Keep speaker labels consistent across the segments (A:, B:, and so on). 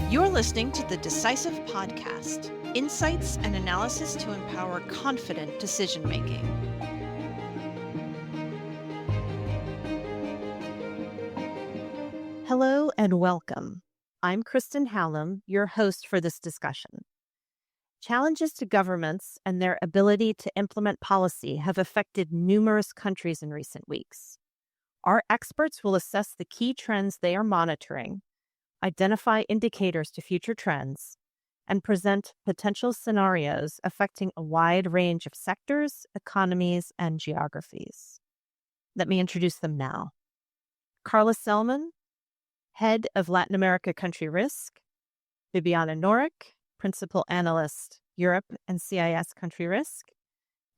A: You're listening to the Decisive Podcast, insights and analysis to empower confident decision-making. Hello and welcome. I'm Kristen Hallam, your host for this discussion. Challenges to governments and their ability to implement policy have affected numerous countries in recent weeks. Our experts will assess the key trends they are monitoring, identify indicators to future trends, and present potential scenarios affecting a wide range of sectors, economies, and geographies. Let me introduce them now. Carla Selman, Head of Latin America Country Risk; Bibianna Norek, Principal Analyst, Europe and CIS Country Risk;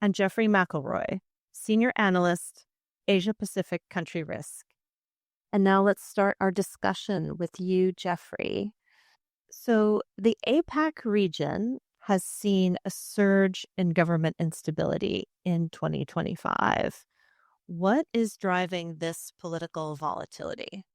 A: and Jeffery McElroy, Senior Analyst, Asia Pacific Country Risk. And now let's start our discussion with you, Jeffery. So the APAC region has seen a surge in government instability in 2025. What is driving this political volatility?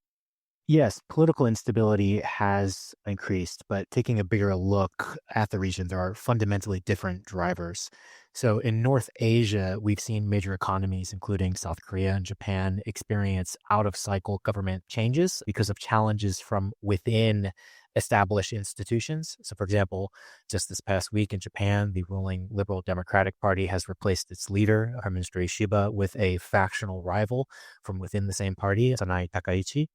B: Yes, political instability has increased, but taking a bigger look at the region, there are fundamentally different drivers. So in North Asia, we've seen major economies, including South Korea and Japan, experience out-of-cycle government changes because of challenges from within established institutions. So for example, just this past week in Japan, the ruling Liberal Democratic Party has replaced its leader, Prime Minister Ishiba, with a factional rival from within the same party, Sanai Takaichi.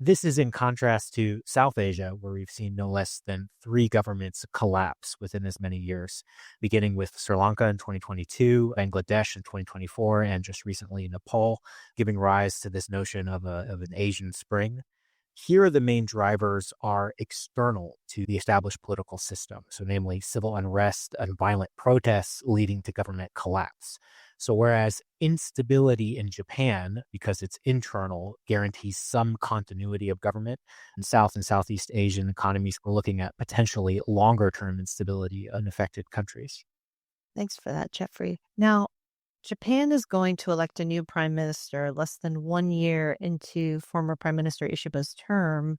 B: This is in contrast to South Asia, where we've seen no less than 3 governments collapse within as many years, beginning with Sri Lanka in 2022, Bangladesh in 2024, and just recently Nepal, giving rise to this notion of an Asian Spring. Here, the main drivers are external to the established political system, so namely civil unrest and violent protests leading to government collapse. So whereas instability in Japan, because it's internal, guarantees some continuity of government, in South and Southeast Asian economies, we're looking at potentially longer-term instability in affected countries.
A: Thanks for that, Jeffery. Now, Japan is going to elect a new prime minister less than 1 year into former Prime Minister Ishiba's term.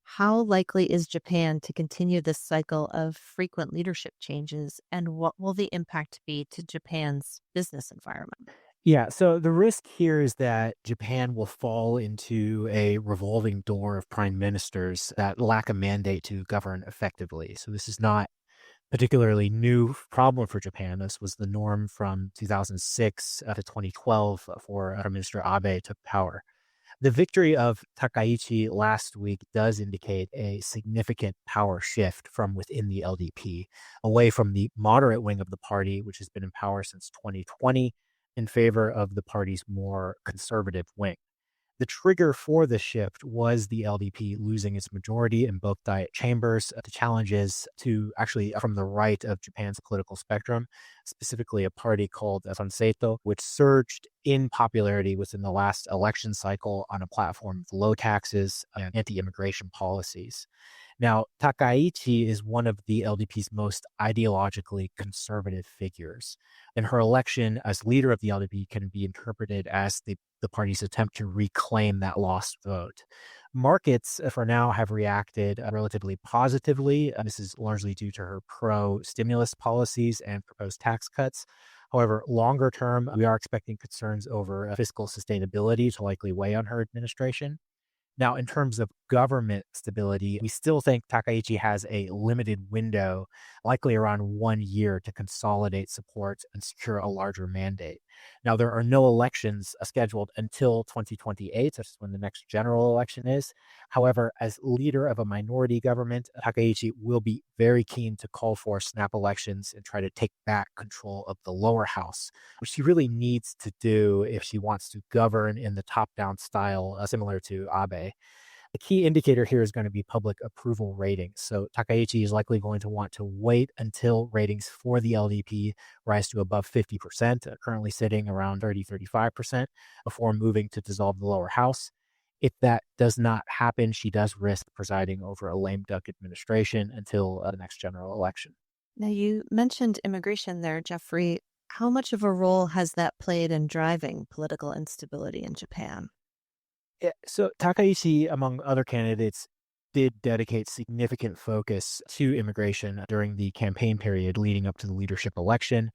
A: How likely is Japan to continue this cycle of frequent leadership changes, and what will the impact be to Japan's business environment?
B: Yeah, so the risk here is that Japan will fall into a revolving door of prime ministers that lack a mandate to govern effectively. So this is not particularly new problem for Japan. This was the norm from 2006 to 2012 for Prime Minister Abe took power. The victory of Takaichi last week does indicate a significant power shift from within the LDP, away from the moderate wing of the party, which has been in power since 2020, in favor of the party's more conservative wing. The trigger for the shift was the LDP losing its majority in both Diet chambers. The challenges to actually from the right of Japan's political spectrum, specifically a party called Sanseito, which surged in popularity within the last election cycle on a platform of low taxes and anti-immigration policies. Now, Takaichi is one of the LDP's most ideologically conservative figures, and her election as leader of the LDP can be interpreted as the party's attempt to reclaim that lost vote. Markets, for now, have reacted relatively positively. This is largely due to her pro-stimulus policies and proposed tax cuts. However, longer term, we are expecting concerns over fiscal sustainability to likely weigh on her administration. Now, in terms of government stability, we still think Takaichi has a limited window, likely around 1 year, to consolidate support and secure a larger mandate. Now, there are no elections scheduled until 2028, that's when the next general election is. However, as leader of a minority government, Takaichi will be very keen to call for snap elections and try to take back control of the lower house, which she really needs to do if she wants to govern in the top-down style similar to Abe. The key indicator here is going to be public approval ratings. So Takaichi is likely going to want to wait until ratings for the LDP rise to above 50%, currently sitting around 35%, before moving to dissolve the lower house. If that does not happen, she does risk presiding over a lame duck administration until the next general election.
A: Now, you mentioned immigration there, Jeffery. How much of a role has that played in driving political instability in Japan?
B: So Takaichi, among other candidates, did dedicate significant focus to immigration during the campaign period leading up to the leadership election.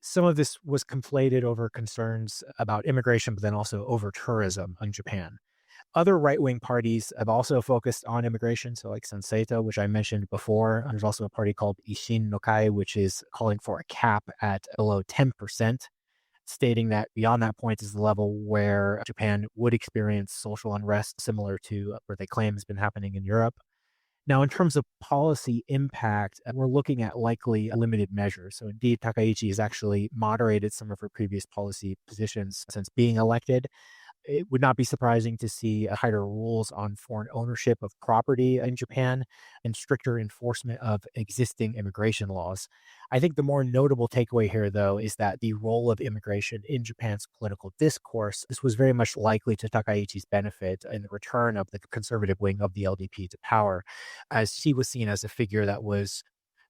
B: Some of this was conflated over concerns about immigration, but then also over tourism in Japan. Other right-wing parties have also focused on immigration, so like Sanseito, which I mentioned before. There's also a party called Ishin no Kai, which is calling for a cap at below 10%, stating that beyond that point is the level where Japan would experience social unrest similar to where they claim has been happening in Europe. Now, in terms of policy impact, we're looking at likely limited measures. So indeed, Takaichi has actually moderated some of her previous policy positions since being elected. It would not be surprising to see tighter rules on foreign ownership of property in Japan and stricter enforcement of existing immigration laws. I think the more notable takeaway here, though, is that the role of immigration in Japan's political discourse, this was very much likely to Takaichi's benefit in the return of the conservative wing of the LDP to power, as she was seen as a figure that was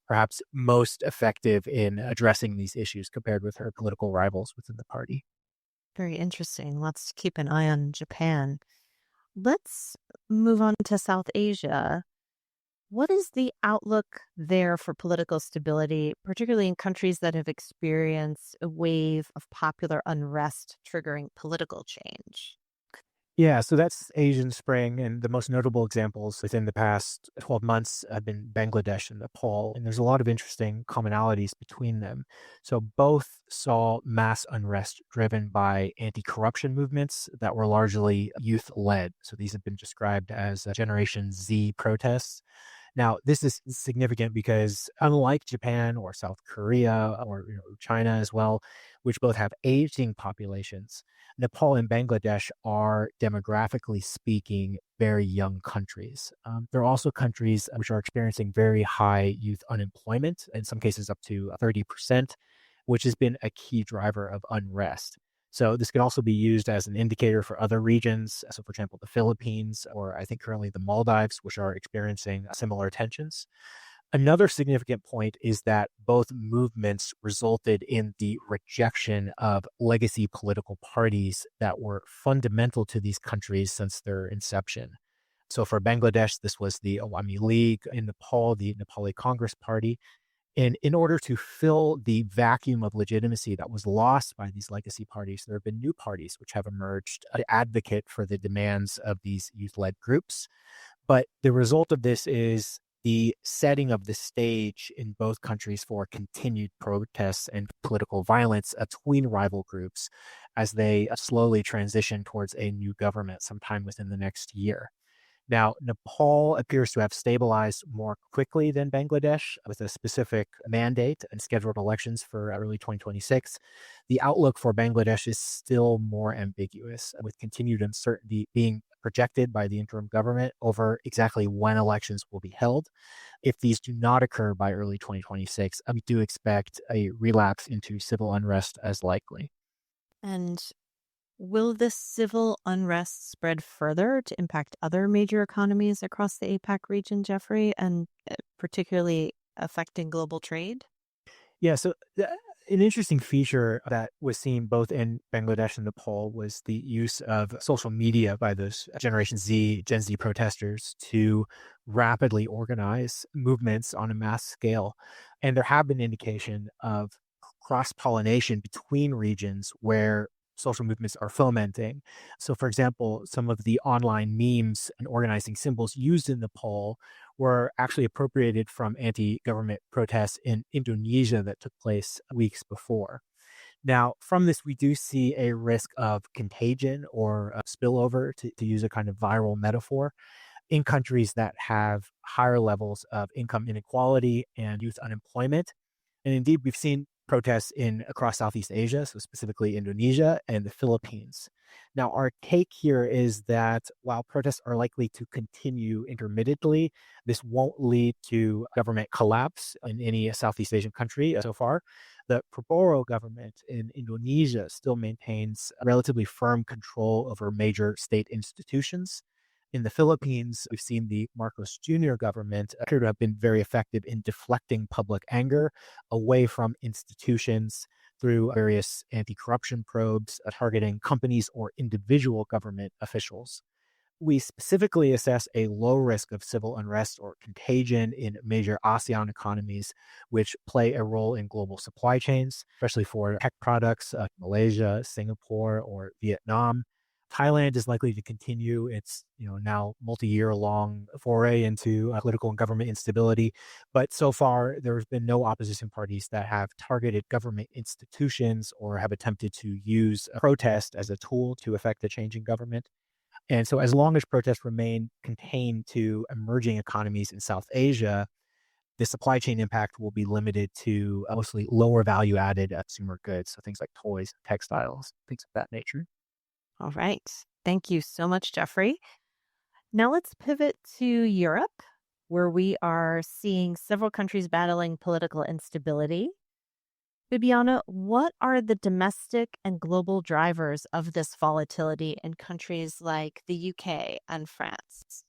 B: perhaps most effective in addressing these issues compared with her political rivals within the party.
A: Very interesting. Let's keep an eye on Japan. Let's move on to South Asia. What is the outlook there for political stability, particularly in countries that have experienced a wave of popular unrest triggering political change?
B: Yeah, so that's Asian Spring, and the most notable examples within the past 12 months have been Bangladesh and Nepal, and there's a lot of interesting commonalities between them. So both saw mass unrest driven by anti-corruption movements that were largely youth-led. So these have been described as Generation Z protests. Now, this is significant because unlike Japan or South Korea or China as well, which both have aging populations, Nepal and Bangladesh are demographically speaking very young countries. They're also countries which are experiencing very high youth unemployment, in some cases up to 30%, which has been a key driver of unrest. So this can also be used as an indicator for other regions. So for example, the Philippines, or I think currently the Maldives, which are experiencing similar tensions. Another significant point is that both movements resulted in the rejection of legacy political parties that were fundamental to these countries since their inception. So for Bangladesh, this was the Awami League. In Nepal, the Nepali Congress Party. And in order to fill the vacuum of legitimacy that was lost by these legacy parties, there have been new parties which have emerged to advocate for the demands of these youth-led groups. But the result of this is the setting of the stage in both countries for continued protests and political violence between rival groups as they slowly transition towards a new government sometime within the next year. Now, Nepal appears to have stabilized more quickly than Bangladesh with a specific mandate and scheduled elections for early 2026. The outlook for Bangladesh is still more ambiguous, with continued uncertainty being projected by the interim government over exactly when elections will be held. If these do not occur by early 2026, we do expect a relapse into civil unrest as likely.
A: And will this civil unrest spread further to impact other major economies across the APAC region, Jeffrey, and particularly affecting global trade?
B: Yeah, so an interesting feature that was seen both in Bangladesh and Nepal was the use of social media by those Generation Z, Gen Z protesters to rapidly organize movements on a mass scale. And there have been indication of cross-pollination between regions where social movements are fomenting. So, for example, some of the online memes and organizing symbols used in Nepal were actually appropriated from anti-government protests in Indonesia that took place weeks before. Now, from this, we do see a risk of contagion or spillover, to use a kind of viral metaphor, in countries that have higher levels of income inequality and youth unemployment. And indeed, we've seen protests in across Southeast Asia, so specifically Indonesia and the Philippines. Now, our take here is that while protests are likely to continue intermittently, this won't lead to government collapse in any Southeast Asian country so far. The Prabowo government in Indonesia still maintains relatively firm control over major state institutions. In the Philippines, we've seen the Marcos Jr. government appear to have been very effective in deflecting public anger away from institutions through various anti-corruption probes targeting companies or individual government officials. We specifically assess a low risk of civil unrest or contagion in major ASEAN economies, which play a role in global supply chains, especially for tech products, Malaysia, Singapore, or Vietnam. Thailand is likely to continue its, now multi-year long foray into political and government instability. But so far, there have been no opposition parties that have targeted government institutions or have attempted to use protest as a tool to affect the changing government. And so as long as protests remain contained to emerging economies in South Asia, the supply chain impact will be limited to mostly lower value added consumer goods. So things like toys, textiles, things of that nature.
A: All right. Thank you so much, Jeffrey. Now let's pivot to Europe, where we are seeing several countries battling political instability. Bibianna, what are the domestic and global drivers of this volatility in countries like the UK and France?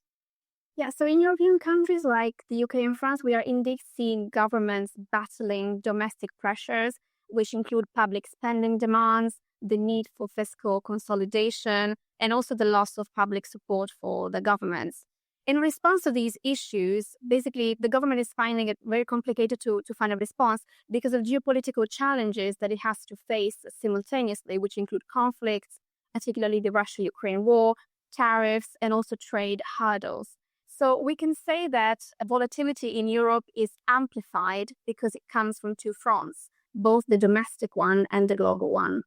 C: Yeah, so in European countries like the UK and France, we are indeed seeing governments battling domestic pressures, which include public spending demands, the need for fiscal consolidation, and also the loss of public support for the governments. In response to these issues, basically, the government is finding it very complicated to find a response because of geopolitical challenges that it has to face simultaneously, which include conflicts, particularly the Russia-Ukraine war, tariffs, and also trade hurdles. So we can say that volatility in Europe is amplified because it comes from two fronts, both the domestic one and the global one.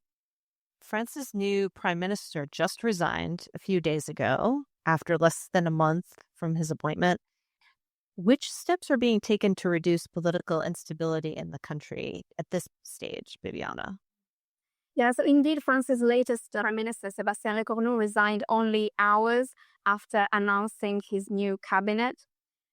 A: France's new prime minister just resigned a few days ago after less than a month from his appointment. Which steps are being taken to reduce political instability in the country at this stage, Bibianna?
C: Yeah, so indeed, France's latest Prime Minister, Sébastien Lecornu, resigned only hours after announcing his new cabinet.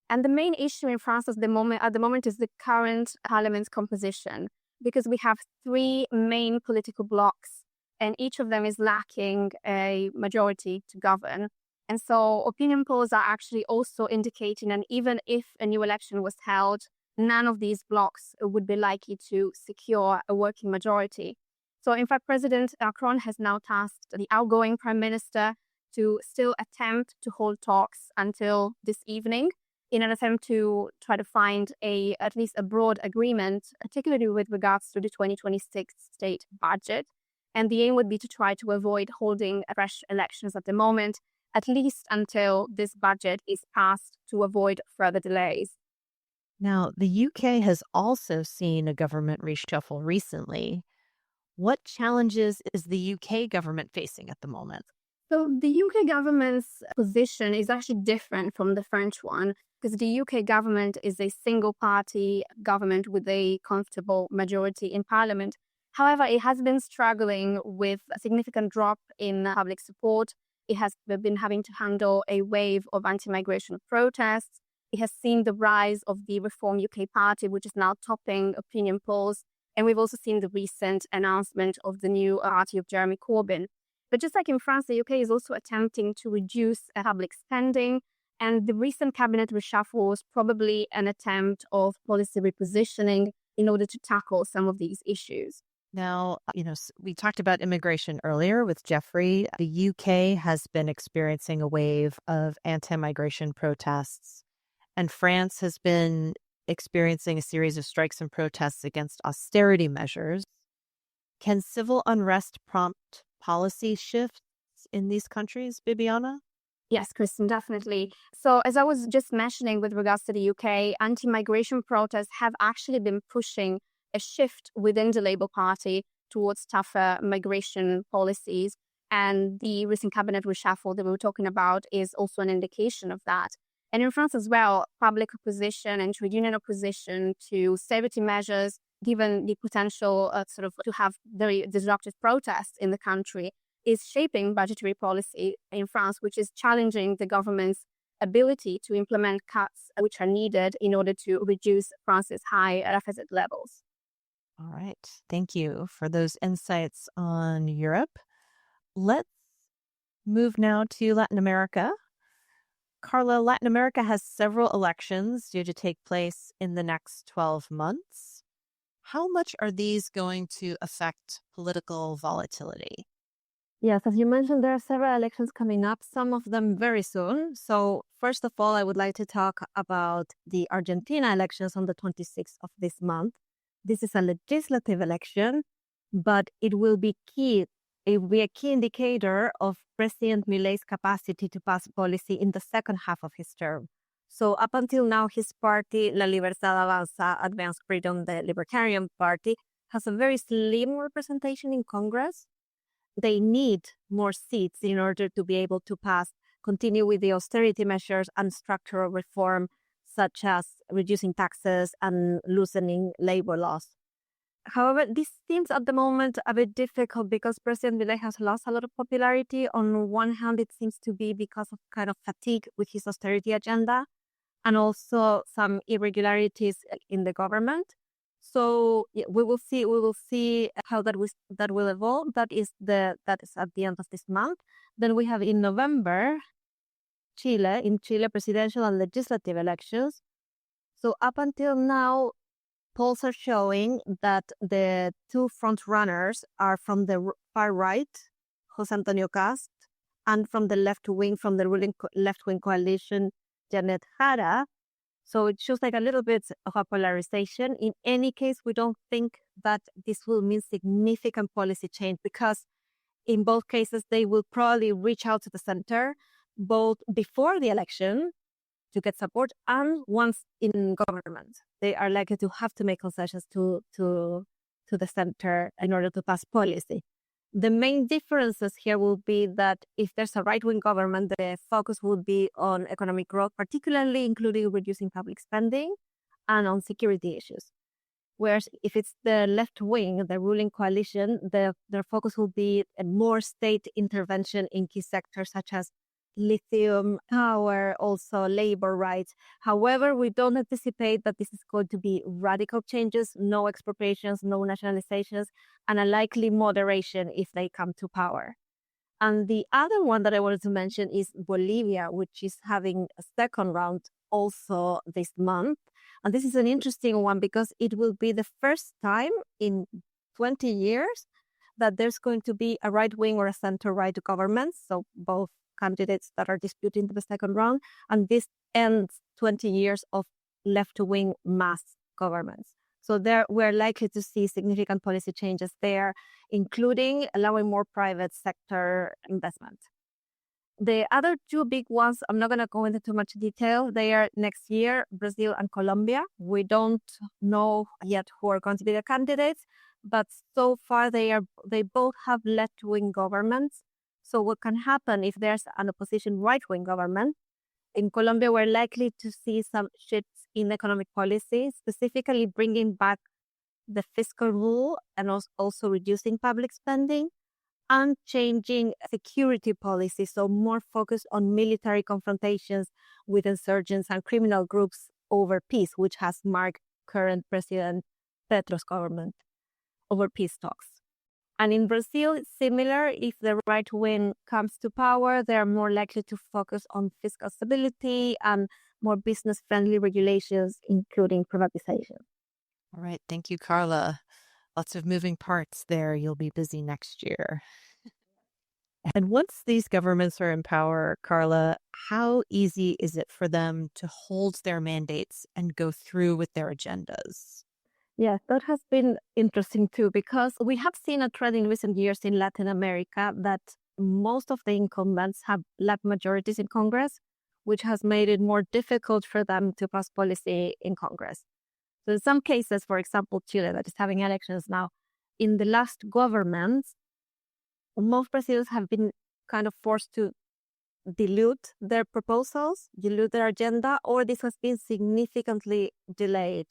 C: And the main issue in France at the moment is the current parliament's composition, because we have three main political blocs, and each of them is lacking a majority to govern. And so opinion polls are actually also indicating that even if a new election was held, none of these blocs would be likely to secure a working majority. So in fact, President Macron has now tasked the outgoing prime minister to still attempt to hold talks until this evening in an attempt to try to find at least a broad agreement, particularly with regards to the 2026 state budget. And the aim would be to try to avoid holding fresh elections at the moment, at least until this budget is passed, to avoid further delays.
A: Now, the UK has also seen a government reshuffle recently. What challenges is the UK government facing at the moment?
C: So the UK government's position is actually different from the French one, because the UK government is a single-party government with a comfortable majority in parliament. However, it has been struggling with a significant drop in public support. It has been having to handle a wave of anti-migration protests. It has seen the rise of the Reform UK party, which is now topping opinion polls. And we've also seen the recent announcement of the new party of Jeremy Corbyn. But just like in France, the UK is also attempting to reduce public spending. And the recent cabinet reshuffle was probably an attempt of policy repositioning in order to tackle some of these issues.
A: Now, we talked about immigration earlier with Jeffrey. The UK has been experiencing a wave of anti-migration protests, and France has been experiencing a series of strikes and protests against austerity measures. Can civil unrest prompt policy shifts in these countries, Bibianna?
C: Yes, Kristen, definitely. So as I was just mentioning with regards to the UK, anti-migration protests have actually been pushing a shift within the Labour Party towards tougher migration policies. And the recent cabinet reshuffle that we were talking about is also an indication of that. And in France as well, public opposition and trade union opposition to austerity measures, given the potential to have very disruptive protests in the country, is shaping budgetary policy in France, which is challenging the government's ability to implement cuts which are needed in order to reduce France's high deficit levels.
A: All right. Thank you for those insights on Europe. Let's move now to Latin America. Carla, Latin America has several elections due to take place in the next 12 months. How much are these going to affect political volatility? Yes, as you mentioned, there are several elections coming up, some of them very soon. So, first of all, I would like to talk about the Argentina elections on the 26th of this month. This is a legislative election, but it will be key. It will be a key indicator of President Milei's capacity to pass policy in the second half of his term. So, up until now, his party, La Libertad Avanza, Advanced Freedom, the Libertarian Party, has a very slim representation in Congress. They need more seats in order to be able to continue with the austerity measures and structural reform, such as reducing taxes and loosening labor laws. However, this seems at the moment a bit difficult because President Milei has lost a lot of popularity. On one hand, it seems to be because of kind of fatigue with his austerity agenda and also some irregularities in the government. So we will see. We will see how that will evolve. That is at the end of this month. Then we have in November, Chile presidential and legislative elections. So up until now, polls are showing that the two front runners are from the far right, José Antonio Cast, and from the left wing, from the ruling left wing coalition, Janet Jara. So it shows like a little bit of a polarization. In any case, we don't think that this will mean significant policy change because in both cases, they will probably reach out to the center both before the election to get support and once in government. They are likely to have to make concessions to the center in order to pass policy. The main differences here will be that if there's a right-wing government, the focus would be on economic growth, particularly including reducing public spending and on security issues. Whereas if it's the left wing, the ruling coalition, their focus will be more state intervention in key sectors such as lithium, power, also labor rights. However, we don't anticipate that this is going to be radical changes, no expropriations, no nationalizations, and a likely moderation if they come to power. And the other one that I wanted to mention is Bolivia, which is having a second round also this month. And this is an interesting one because it will be the first time in 20 years that there's going to be a right-wing or a center-right government. So both candidates that are disputing the second round, and this ends 20 years of left-wing mass governments. So there, we're likely to see significant policy changes there, including allowing more private sector investment. The other two big ones, I'm not going to go into too much detail. They are next year, Brazil and Colombia. We don't know yet who are going to be the candidates, but so far they both have left-wing governments. So what can happen if there's an opposition right-wing government? In Colombia, we're likely to see some shifts in economic policy, specifically bringing back the fiscal rule and also reducing public spending and changing security policy, so more focus on military confrontations with insurgents and criminal groups over peace, which has marked current President Petro's government over peace talks. And in Brazil, it's similar. If the right wing comes to power, they are more likely to focus on fiscal stability and more business-friendly regulations, including privatization.
D: All right. Thank you, Carla. Lots of moving parts there. You'll be busy next year. And once these governments are in power, Carla, how easy is it for them to hold their mandates and go through with their agendas?
A: Yes, that has been interesting too, because we have seen a trend in recent years in Latin America that most of the incumbents have lacked majorities in Congress, which has made it more difficult for them to pass policy in Congress. So in some cases, for example, Chile, that is having elections now, in the last governments, most presidents have been kind of forced to dilute their proposals, dilute their agenda, or this has been significantly delayed.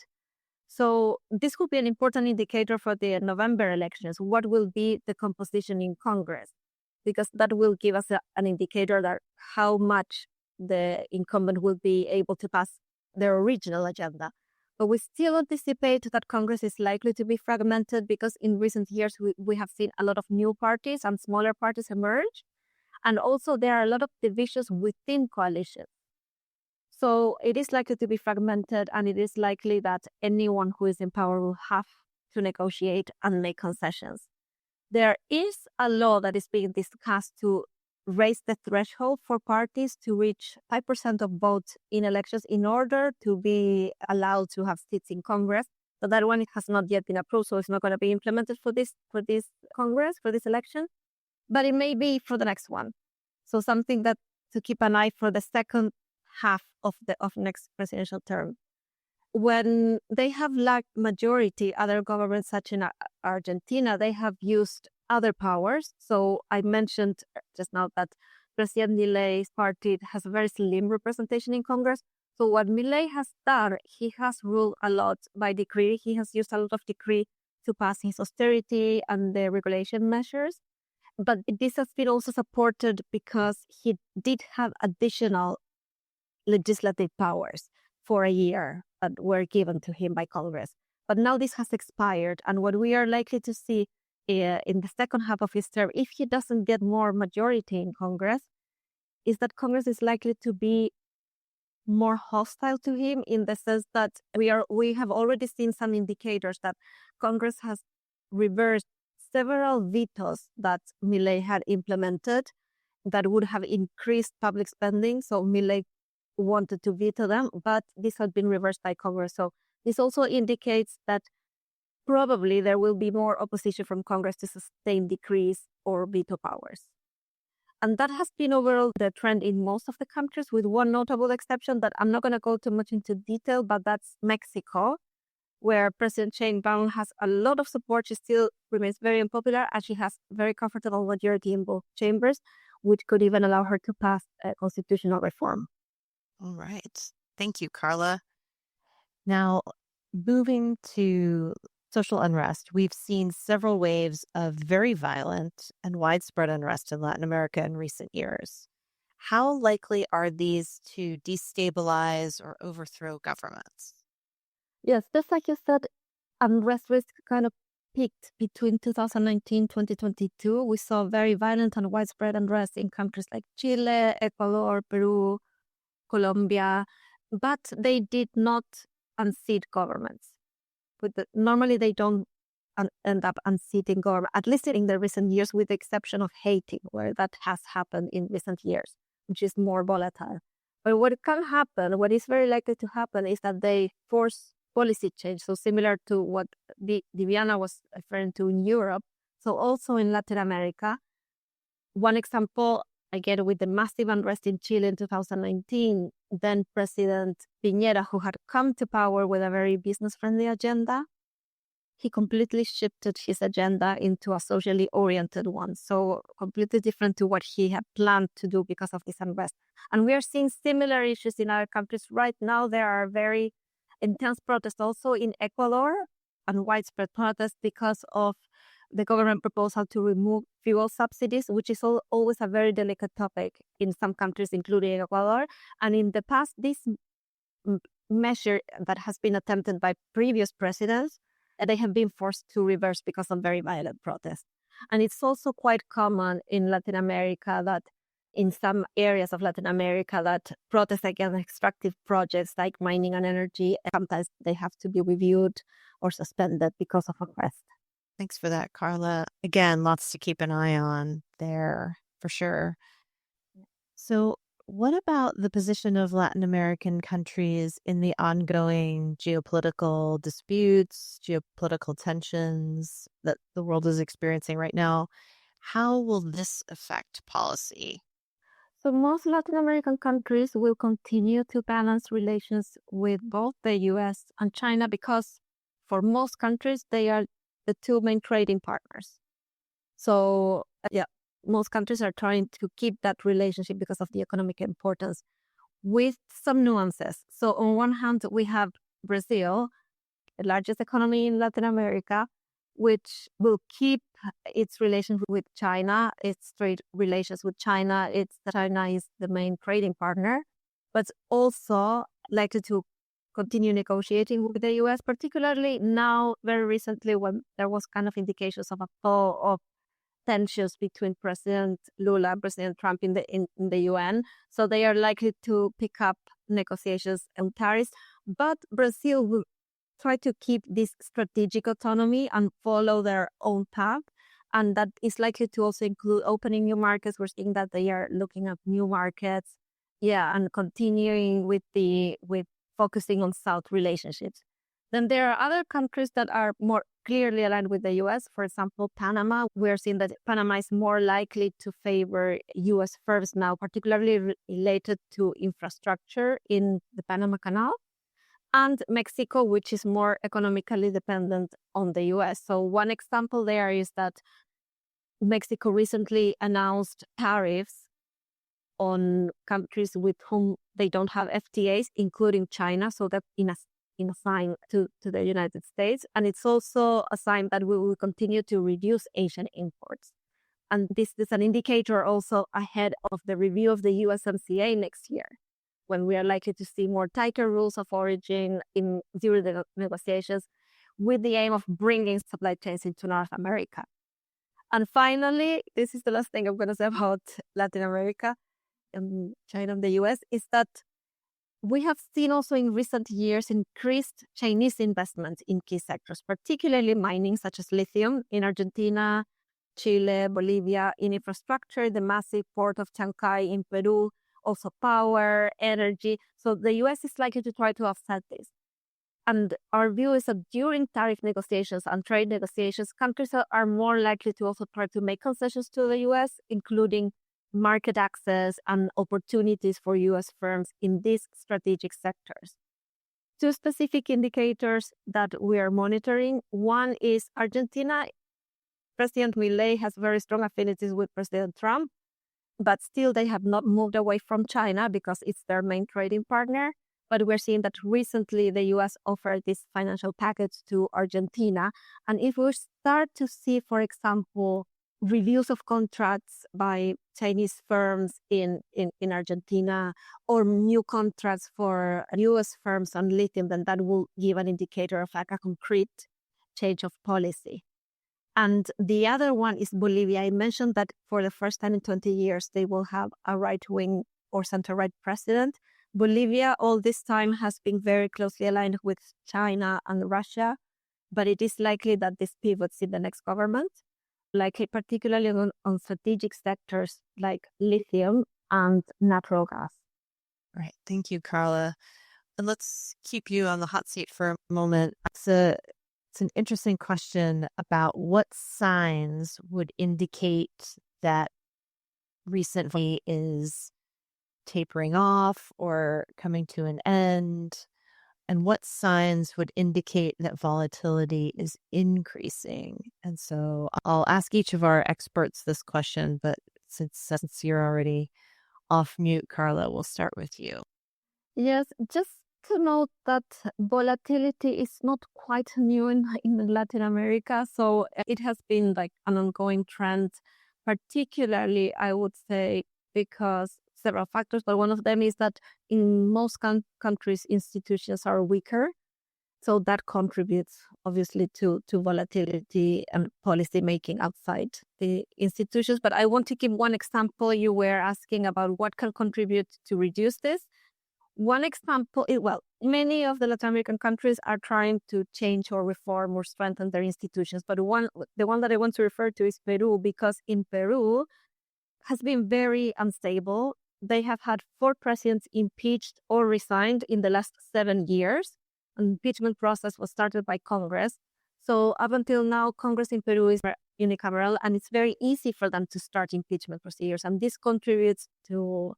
A: So this could be an important indicator for the November elections. What will be the composition in Congress? Because that will give us an indicator that how much the incumbent will be able to pass their original agenda. But we still anticipate that Congress is likely to be fragmented because in recent years we have seen a lot of new parties and smaller parties emerge. And also there are a lot of divisions within coalitions. So it is likely to be fragmented, and it is likely that anyone who is in power will have to negotiate and make concessions.
C: There is a law that is being discussed to raise the threshold for parties to reach 5% of votes in elections in order to be allowed to have seats in Congress. So that one has not yet been approved, so it's not going to be implemented for this Congress, for this election, but it may be for the next one. So something that to keep an eye for the second half of next presidential term. When they have lacked majority, other governments such in Argentina, they have used other powers. So I mentioned just now that President Milei's party has a very slim representation in Congress. So what Milei has done, he has ruled a lot by decree. He has used a lot of decree to pass his austerity and the regulation measures. But this has been also supported because he did have additional legislative powers for a year that were given to him by Congress. But now this has expired. And what we are likely to see in the second half of his term, if he doesn't get more majority in Congress, is that Congress is likely to be more hostile to him, in the sense that we have already seen some indicators that Congress has reversed several vetoes that Milei had implemented that would have increased public spending. So Milei wanted to veto them, but this had been reversed by Congress. So this also indicates that probably there will be more opposition from Congress to sustain decrees or veto powers. And that has been overall the trend in most of the countries, with one notable exception that I'm not going to go too much into detail, but that's Mexico, where President Sheinbaum has a lot of support. She still remains very unpopular, and she has very comfortable majority in both chambers, which could even allow her to pass a constitutional reform.
D: All right. Thank you, Carla. Now, moving to social unrest, we've seen several waves of very violent and widespread unrest in Latin America in recent years. How likely are these to destabilize or overthrow governments?
C: Yes, just like you said, unrest risk kind of peaked between 2019 and 2022. We saw very violent and widespread unrest in countries like Chile, Ecuador, Peru, Colombia, but they did not unseat governments. Normally, they don't end up unseating government, at least in the recent years, with the exception of Haiti, where that has happened in recent years, which is more volatile. But what can happen, what is very likely to happen, is that they force policy change. So similar to what Bibianna was referring to in Europe, so also in Latin America. One example, again, with the massive unrest in Chile in 2019, then President Piñera, who had come to power with a very business-friendly agenda, he completely shifted his agenda into a socially oriented one. So completely different to what he had planned to do because of this unrest. And we are seeing similar issues in other countries. Right now, there are very intense protests also in Ecuador, and widespread protests because of the government proposal to remove fuel subsidies, which is always a very delicate topic in some countries, including Ecuador. And in the past, this measure that has been attempted by previous presidents, they have been forced to reverse because of very violent protests. And it's also quite common in Latin America that in some areas of Latin America that protests against extractive projects like mining and energy, sometimes they have to be reviewed or suspended because of unrest.
D: Thanks for that, Carla. Again, lots to keep an eye on there for sure. So what about the position of Latin American countries in the ongoing geopolitical disputes, geopolitical tensions that the world is experiencing right now? How will this affect policy?
C: So most Latin American countries will continue to balance relations with both the US and China because for most countries, they are the two main trading partners. So most countries are trying to keep that relationship because of the economic importance, with some nuances. So on one hand, we have Brazil, the largest economy in Latin America, which will keep its relations with China, its trade relations with China. China is the main trading partner, but also likely to continue negotiating with the U.S., particularly now, very recently, when there was kind of indications of a thaw of tensions between President Lula and President Trump in the UN. So they are likely to pick up negotiations on tariffs. But Brazil will try to keep this strategic autonomy and follow their own path. And that is likely to also include opening new markets. We're seeing that they are looking at new markets. Yeah, and continuing with focusing on South relationships. Then there are other countries that are more clearly aligned with the U.S. For example, Panama. We're seeing that Panama is more likely to favor U.S. firms now, particularly related to infrastructure in the Panama Canal. And Mexico, which is more economically dependent on the U.S. So one example there is that Mexico recently announced tariffs on countries with whom they don't have FTAs, including China. So that in a sign to the United States. And it's also a sign that we will continue to reduce Asian imports. And this is an indicator also ahead of the review of the USMCA next year, when we are likely to see more tighter rules of origin during the negotiations, with the aim of bringing supply chains into North America. And finally, this is the last thing I'm going to say about Latin America and China and the US, is that we have seen also in recent years increased Chinese investment in key sectors, particularly mining, such as lithium in Argentina, Chile, Bolivia, in infrastructure, the massive port of Chancay in Peru, also power, energy. So the US is likely to try to offset this. And our view is that during tariff negotiations and trade negotiations, countries are more likely to also try to make concessions to the US, including market access and opportunities for US firms in these strategic sectors. Two specific indicators that we are monitoring. One is Argentina. President Milei has very strong affinities with President Trump, but still they have not moved away from China because it's their main trading partner. But we're seeing that recently the US offered this financial package to Argentina. And if we start to see, for example, reviews of contracts by Chinese firms in Argentina, or new contracts for US firms on lithium, then that will give an indicator of like a concrete change of policy. And the other one is Bolivia. I mentioned that for the first time in 20 years, they will have a right-wing or center-right president. Bolivia all this time has been very closely aligned with China and Russia, but it is likely that this pivots in the next government, like particularly on strategic sectors like lithium and natural gas.
D: Right. Thank you, Carla. And let's keep you on the hot seat for a moment. It's an interesting question about what signs would indicate that recently is tapering off or coming to an end, and what signs would indicate that volatility is increasing. And so I'll ask each of our experts this question, but since you're already off mute, Carla, we'll start with you.
C: Yes, just to note that volatility is not quite new in Latin America. So it has been like an ongoing trend, particularly, I would say, because several factors, but one of them is that in most countries, institutions are weaker. So that contributes obviously to volatility and policy making outside the institutions. But I want to give one example. You were asking about what can contribute to reduce this. One example, many of the Latin American countries are trying to change or reform or strengthen their institutions. But the one that I want to refer to is Peru, because in Peru has been very unstable. They have had 4 presidents impeached or resigned in the last 7 years. An impeachment process was started by Congress. So up until now, Congress in Peru is unicameral, and it's very easy for them to start impeachment procedures. And this contributes to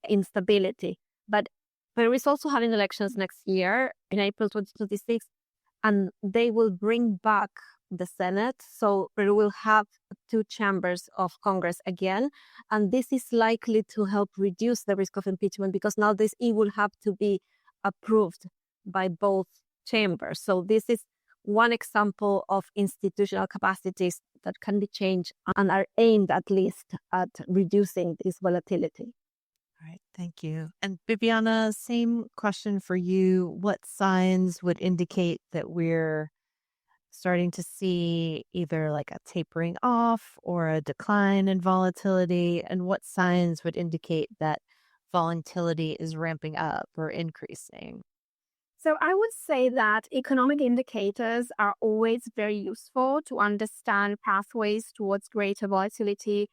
C: instability. But Peru is also having elections next year in April 2026, and they will bring back the Senate. So Peru will have 2 chambers of Congress again. And this is likely to help reduce the risk of impeachment, because now it will have to be approved by both chambers. So this is one example of institutional capacities that can be changed and are aimed at least at reducing this volatility.
D: All right, thank you. And Bibianna, same question for you. What signs would indicate that we're starting to see either like a tapering off or a decline in volatility? And what signs would indicate that volatility is ramping up or increasing?
C: So I would say that economic indicators are always very useful to understand pathways towards greater volatility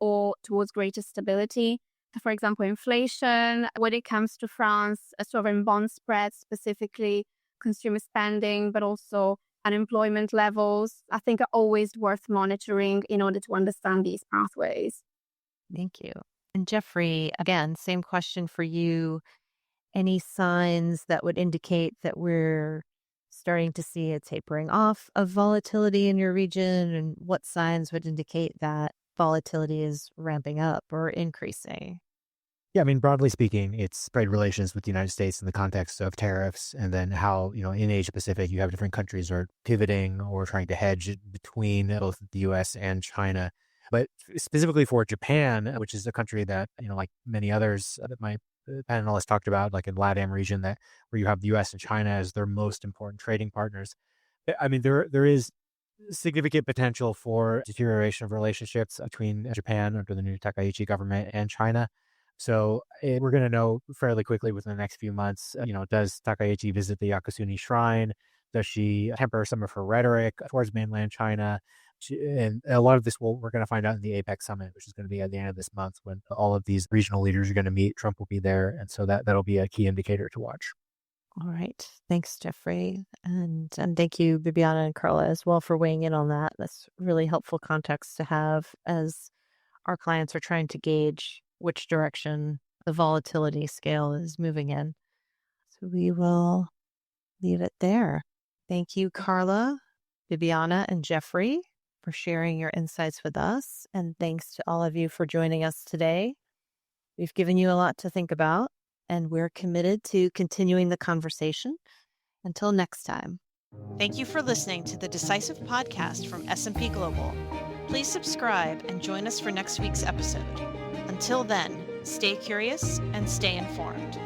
C: or towards greater stability. For example, inflation, when it comes to France, sovereign bond spreads, specifically consumer spending, but also unemployment levels, I think are always worth monitoring in order to understand these pathways.
A: Thank you. And Jeffrey, again, same question for you. Any signs that would indicate that we're starting to see a tapering off of volatility in your region? And what signs would indicate that volatility is ramping up or increasing?
B: Yeah, I mean, broadly speaking, it's trade relations with the United States in the context of tariffs, and then how, in Asia Pacific, you have different countries are pivoting or trying to hedge between both the US and China. But specifically for Japan, which is a country that, like many others that my panel has talked about, like in LATAM region, that where you have the US and China as their most important trading partners. I mean, there is significant potential for deterioration of relationships between Japan under the new Takaichi government and China. So we're going to know fairly quickly within the next few months, does Takaichi visit the Yakusuni Shrine? Does she temper some of her rhetoric towards mainland China? And a lot of this we're going to find out in the APEC summit, which is going to be at the end of this month when all of these regional leaders are going to meet. Trump will be there. And so that'll be a key indicator to watch.
A: All right. Thanks, Jeffrey. And thank you, Bibianna and Carla, as well for weighing in on that. That's really helpful context to have as our clients are trying to gauge which direction the volatility scale is moving in. So we will leave it there. Thank you, Carla, Bibianna, and Jeffrey for sharing your insights with us. And thanks to all of you for joining us today. We've given you a lot to think about, and we're committed to continuing the conversation. Until next time. Thank you for listening to the Decisive Podcast from S&P Global. Please subscribe and join us for next week's episode. Until then, stay curious and stay informed.